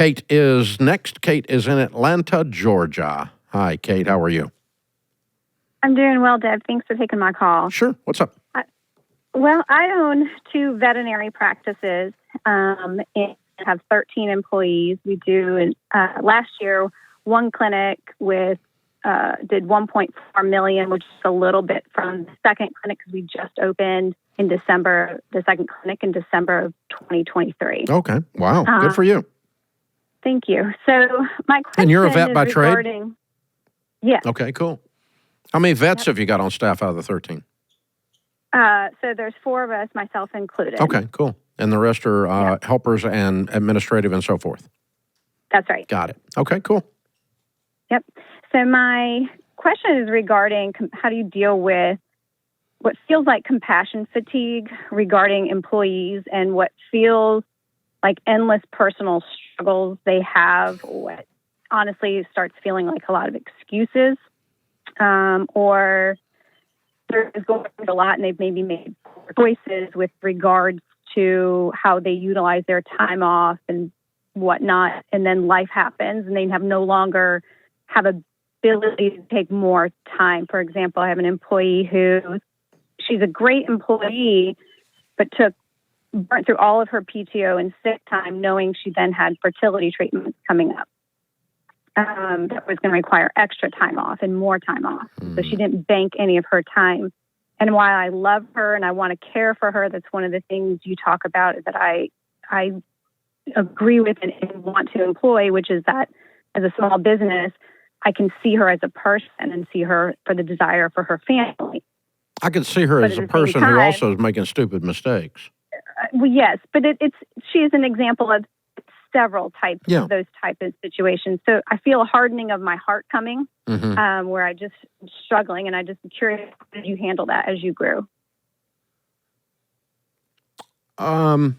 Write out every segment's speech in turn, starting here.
Kate is next. Kate is in Atlanta, Georgia. Hi, Kate. How are you? I'm doing well, Deb. Thanks for taking my call. Sure. What's up? Well, I own 2 veterinary practices and have 13 employees. We do, last year, one clinic did $1.4 million, which is a little bit from the second clinic because we just opened in December, the second clinic in December of 2023. Okay. Wow. Good for you. Thank you. So my question And you're a vet is by trade? regarding... Yes. Okay, cool. How many vets have you got on staff out of the 13? So there's 4 of us, myself included. Okay, cool. And the rest are helpers and administrative and so forth? That's right. Got it. Okay, cool. Yep. So my question is regarding how do you deal with what feels like compassion fatigue regarding employees and what feels like endless personal struggles they have, what honestly starts feeling like a lot of excuses, or they're going through a lot and they've maybe made poor choices with regards to how they utilize their time off and whatnot, and then life happens and they have no longer have ability to take more time. For example, I have an employee she's a great employee, but burnt through all of her PTO and sick time, knowing she then had fertility treatments coming up. That was going to require extra time off and more time off. So she didn't bank any of her time. And while I love her and I want to care for her, that's one of the things you talk about that I agree with and want to employ, which is that as a small business, I can see her as a person and see her for the desire for her family. I can see her as a person who also is making stupid mistakes. Well, yes, but she is an example of several types of those type of situations. So I feel a hardening of my heart coming, where I just struggling, and I just curious, how did you handle that as you grew? I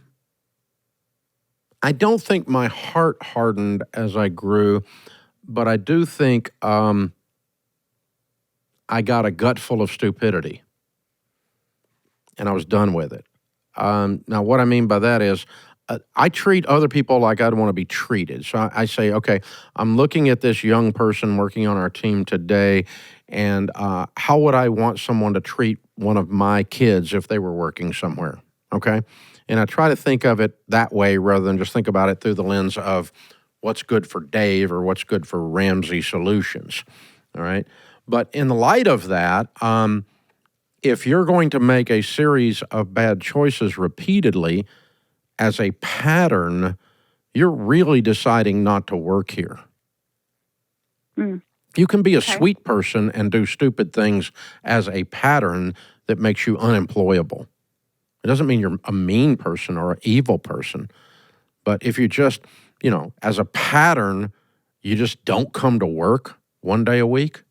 don't think my heart hardened as I grew, but I do think I got a gut full of stupidity, and I was done with it. Now, what I mean by that is I treat other people like I'd want to be treated. So I say, okay, I'm looking at this young person working on our team today, and how would I want someone to treat one of my kids if they were working somewhere, okay? And I try to think of it that way rather than just think about it through the lens of what's good for Dave or what's good for Ramsey Solutions, all right? But in the light of that, if you're going to make a series of bad choices repeatedly as a pattern, you're really deciding not to work here. You can be a sweet person and do stupid things as a pattern that makes you unemployable. It doesn't mean you're a mean person or an evil person, but if you just, as a pattern, you just don't come to work one day a week,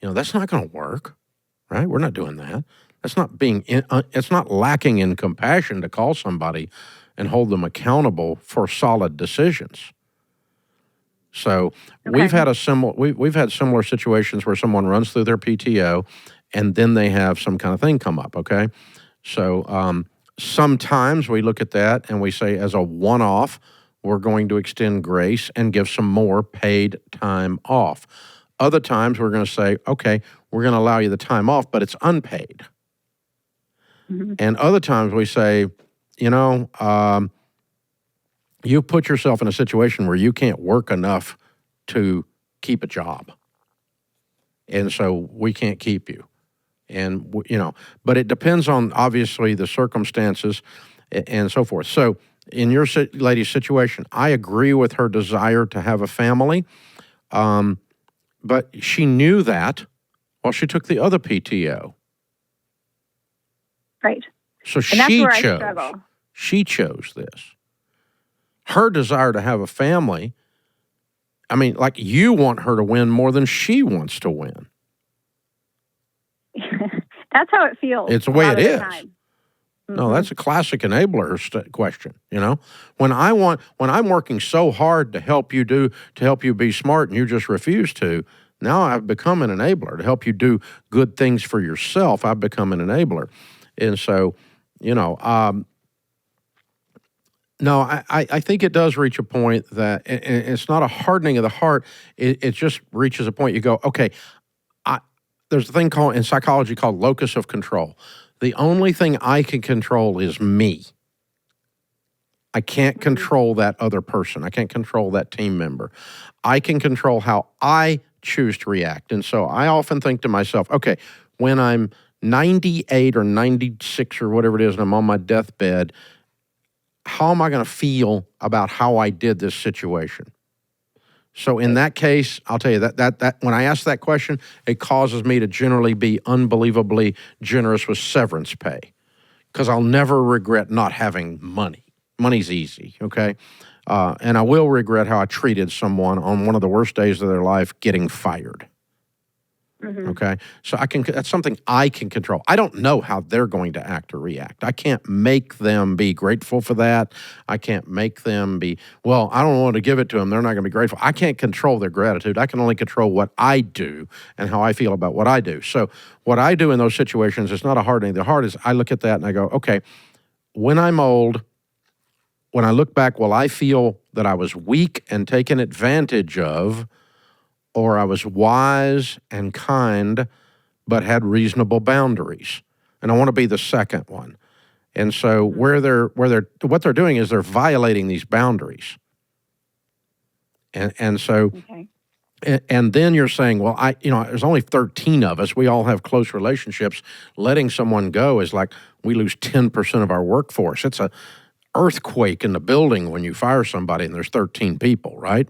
that's not going to work, right? We're not doing that. That's not it's not lacking in compassion to call somebody and hold them accountable for solid decisions. So we've had we've had similar situations where someone runs through their PTO and then they have some kind of thing come up, okay? So sometimes we look at that and we say, as a one-off, we're going to extend grace and give some more paid time off. Other times we're going to say, okay, we're going to allow you the time off, but it's unpaid. And other times we say, you've put yourself in a situation where you can't work enough to keep a job. And so we can't keep you. And, but it depends on, obviously, the circumstances and so forth. So in your lady's situation, I agree with her desire to have a family, but she knew that while she took the other PTO. Right. So and that's where I struggle. She chose this. Her desire to have a family, like you want her to win more than she wants to win. That's how it feels. It's the way it is. No, that's a classic enabler question. When I'm working so hard to help you be smart, and you just refuse to. Now I've become an enabler to help you do good things for yourself. I've become an enabler, and so No, I think it does reach a point that it's not a hardening of the heart. It just reaches a point you go, okay, there's a thing in psychology called locus of control. The only thing I can control is me. I can't control that other person. I can't control that team member. I can control how I choose to react. And so I often think to myself, okay, when I'm 98 or 96 or whatever it is and I'm on my deathbed, how am I going to feel about how I did this situation? So in that case, I'll tell you that when I ask that question, it causes me to generally be unbelievably generous with severance pay because I'll never regret not having money. Money's easy, okay? And I will regret how I treated someone on one of the worst days of their life getting fired. Okay, so that's something I can control. I don't know how they're going to act or react. I can't make them be grateful for that. I can't make them be, well, I don't want to give it to them. They're not going to be grateful. I can't control their gratitude. I can only control what I do and how I feel about what I do. So what I do in those situations is not a hardening. The hard is I look at that and I go, okay, when I'm old, when I look back, will I feel that I was weak and taken advantage of, or I was wise and kind, but had reasonable boundaries? And I want to be the second one. And so what they're doing is they're violating these boundaries. And so, and then you're saying, well, there's only 13 of us. We all have close relationships. Letting someone go is like we lose 10% of our workforce. It's a earthquake in the building when you fire somebody and there's 13 people, right?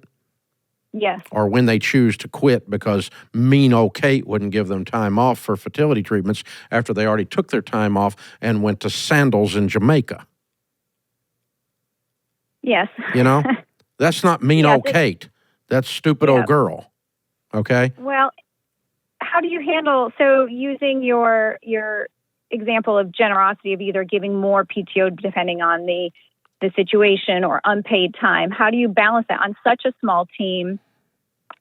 Yes. Or when they choose to quit because mean old Kate wouldn't give them time off for fertility treatments after they already took their time off and went to sandals in Jamaica. Yes. That's not mean old Kate. That's stupid old girl. Okay? Well, how do you handle, so using your example of generosity of either giving more PTO depending on the situation or unpaid time, how do you balance that on such a small team?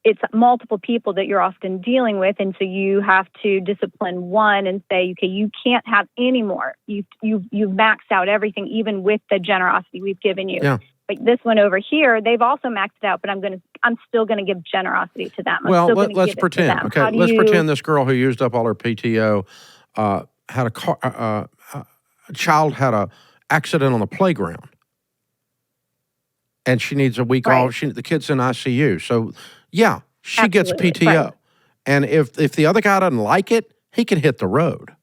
It's multiple people that you're often dealing with, and so you have to discipline one and say, okay, you can't have any more. You've maxed out everything, even with the generosity we've given you. Yeah. But this one over here, they've also maxed it out, but I'm still going to give generosity to them. Well, let's pretend. Okay, let's pretend this girl who used up all her PTO had a child had a accident on the playground, and she needs a week off. The kid's in ICU, so yeah, she gets PTO. Right. And if the other guy doesn't like it, he can hit the road.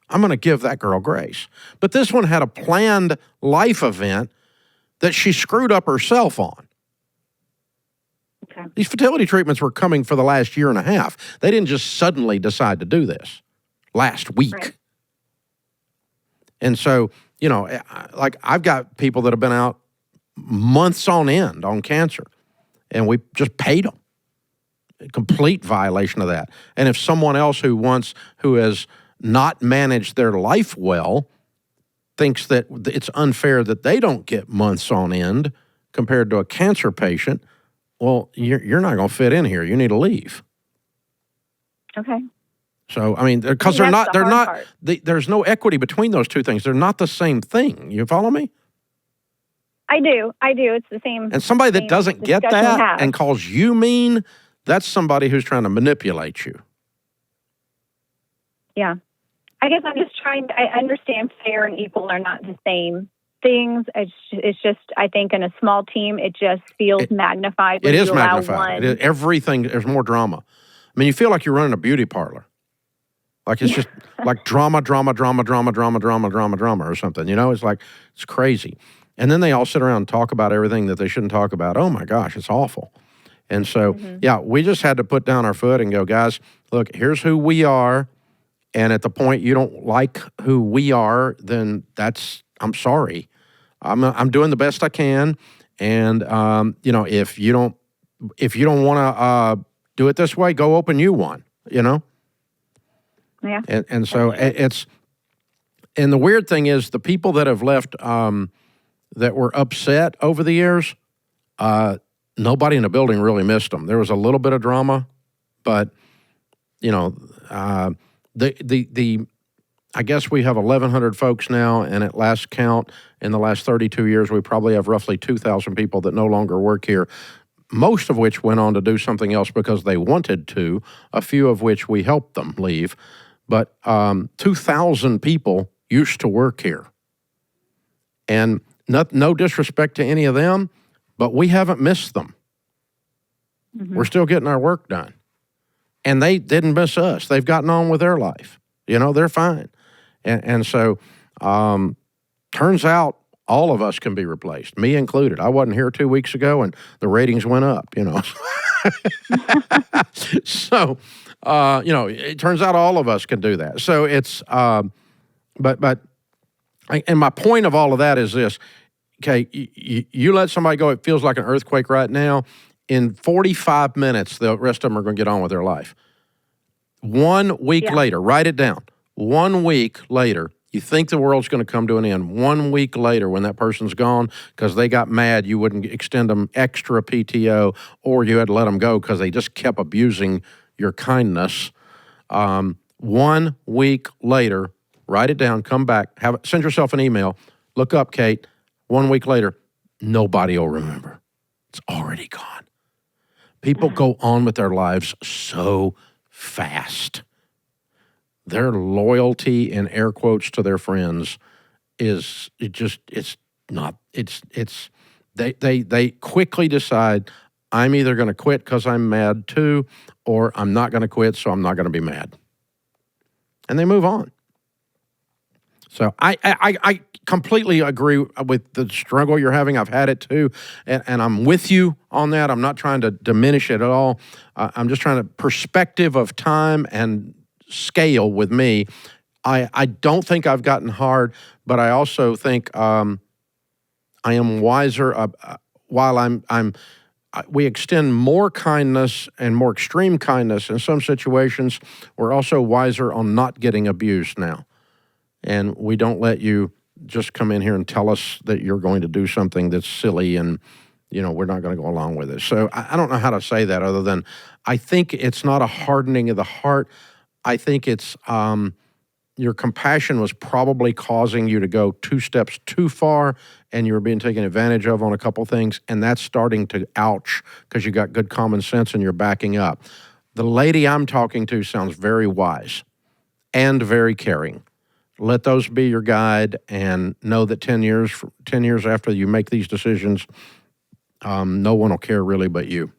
I'm going to give that girl grace. But this one had a planned life event that she screwed up herself on. Okay. These fertility treatments were coming for the last year and a half. They didn't just suddenly decide to do this last week. Right. And so, like I've got people that have been out months on end on cancer, and we just paid them. A complete violation of that. And if someone else who has not managed their life well thinks that it's unfair that they don't get months on end compared to a cancer patient, well, you're not going to fit in here. You need to leave. Okay. So, I mean, because there's no equity between those two things. They're not the same thing. You follow me? I do. It's the same. And somebody that doesn't get that and calls you mean, that's somebody who's trying to manipulate you. Yeah. I guess I'm just I understand fair and equal are not the same things. It's just, I think in a small team, it just feels magnified. It is magnified. Everything, there's more drama. I mean, you feel like you're running a beauty parlor. Like it's just like drama or something. It's like, it's crazy. And then they all sit around and talk about everything that they shouldn't talk about. Oh my gosh, it's awful. And so, we just had to put down our foot and go, guys, look, here's who we are. And at the point you don't like who we are, then I'm sorry. I'm doing the best I can. And, if you don't want to do it this way, go open you one, Yeah. And so and the weird thing is the people that have left that were upset over the years, nobody in the building really missed them. There was a little bit of drama, but, I guess we have 1,100 folks now, and at last count, in the last 32 years, we probably have roughly 2,000 people that no longer work here, most of which went on to do something else because they wanted to, a few of which we helped them leave. But 2,000 people used to work here. And no disrespect to any of them, but we haven't missed them. Mm-hmm. We're still getting our work done. And they didn't miss us. They've gotten on with their life. They're fine. And so turns out all of us can be replaced, me included. I wasn't here 2 weeks ago, and the ratings went up, So, it turns out all of us can do that. So it's, and my point of all of that is this, okay, you let somebody go, it feels like an earthquake right now. In 45 minutes, the rest of them are going to get on with their life. 1 week later, write it down. 1 week later, you think the world's going to come to an end. 1 week later, when that person's gone because they got mad you wouldn't extend them extra PTO, or you had to let them go because they just kept abusing your kindness. 1 week later, write it down, come back, send yourself an email, look up Kate. 1 week later, nobody will remember. It's already gone. People go on with their lives so fast. Their loyalty, in air quotes, to their friends they quickly decide, I'm either going to quit because I'm mad too, or I'm not going to quit, so I'm not going to be mad. And they move on. So I completely agree with the struggle you're having. I've had it too, and I'm with you on that. I'm not trying to diminish it at all. I'm just trying to perspective of time and scale with me. I don't think I've gotten hard, but I also think I am wiser. While we extend more kindness and more extreme kindness in some situations, we're also wiser on not getting abused now. And we don't let you just come in here and tell us that you're going to do something that's silly and, we're not going to go along with it. So I don't know how to say that other than I think it's not a hardening of the heart. I think it's your compassion was probably causing you to go 2 steps too far, and you were being taken advantage of on a couple things, and that's starting to ouch because you got good common sense and you're backing up. The lady I'm talking to sounds very wise and very caring. Let those be your guide, and know that 10 years after you make these decisions, no one will care really but you.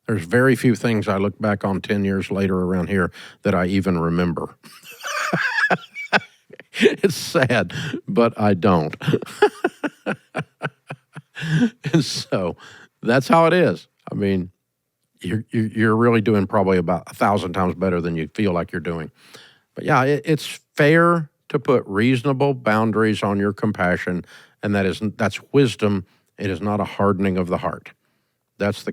There's very few things I look back on 10 years later around here that I even remember. It's sad, but I don't. And so that's how it is. I mean, you're really doing probably about 1,000 times better than you feel like you're doing. But yeah, it's fair to put reasonable boundaries on your compassion, and that's wisdom. It is not a hardening of the heart. That's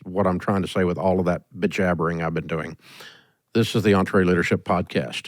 what I'm trying to say with all of that bejabbering I've been doing. This is the EntreLeadership Podcast.